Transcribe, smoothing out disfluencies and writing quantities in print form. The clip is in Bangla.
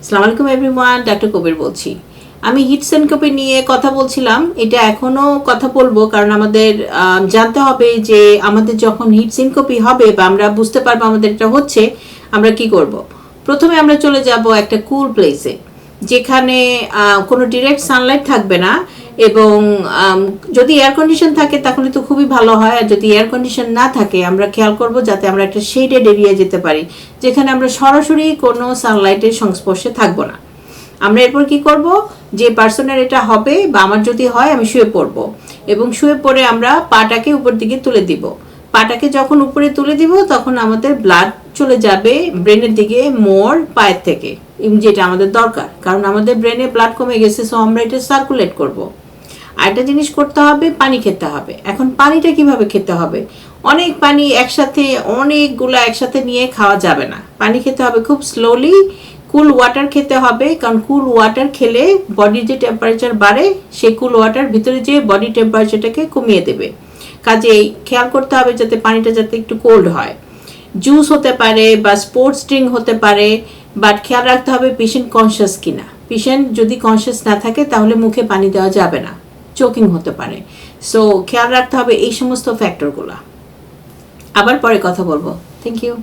আসসালামু আলাইকুম এভরিওয়ান, ডক্টর কবির বলছি। আমি হিট সিনকোপে নিয়ে কথা বলছিলাম। এটা এখনও কথা বলবো, কারণ আমাদের জানতে হবে যে আমাদের যখন হিট সিনকোপি হবে বা আমরা বুঝতে পারবো আমাদের এটা হচ্ছে, আমরা কি করব। প্রথমে আমরা চলে যাব একটা কুল প্লেসে, যেখানে কোনো ডিরেক্ট সানলাইট থাকবে না, এবং যদি এয়ার কন্ডিশন থাকে তাহলে তো খুবই ভালো হয়। আর যদি এয়ার কন্ডিশন না থাকে, আমরা খেয়াল করব যাতে আমরা একটা শেডেড এরিয়ায় যেতে পারি, যেখানে আমরা সরাসরি কোনো সানলাইটের সংস্পর্শে থাকবো না। আমরা এরপর কি করব, যে পার্সনের এটা হবে বা আমার যদি হয়, আমি শুয়ে পড়ব, এবং শুয়ে পড়ে আমরা পাটাকে উপর দিকে তুলে দিব। পাটাকে যখন উপরে তুলে দিব, তখন আমাদের ব্লাড চলে যাবে ব্রেনের দিকে মোর পায়ের থেকে, যেটা আমাদের দরকার, কারণ আমাদের ব্রেনে ব্লাড কমে গেছে। সো আমরা এটা সার্কুলেট করব। আরেকটা জিনিস করতে হবে, পানি খেতে হবে। এখন পানিটা কিভাবে খেতে হবে? অনেক পানি একসাথে, অনেকগুলো একসাথে নিয়ে খাওয়া যাবে না। পানি খেতে হবে খুব স্লোলি। কুল ওয়াটার খেতে হবে, কারণ কুল ওয়াটার খেলে বডির যে টেম্পারেচার বাড়ে, সেই কুল ওয়াটার ভিতরে যে বডি টেম্পারেচারটাকে কমিয়ে দেবে। কাজেই খেয়াল করতে হবে যাতে পানিটা যাতে একটু কোল্ড হয়। জুস হতে পারে বা স্পোর্টস ড্রিঙ্ক হতে পারে, বাট খেয়াল রাখতে হবে পেশেন্ট কনসিয়াস কিনা। পেশেন্ট যদি কনসিয়াস না থাকে, তাহলে মুখে পানি দেওয়া যাবে না, চোকিং হতে পারে। সো খেয়াল রাখতে হবে এই সমস্ত ফ্যাক্টরগুলো। আবার পরে কথা বলবো। Thank you.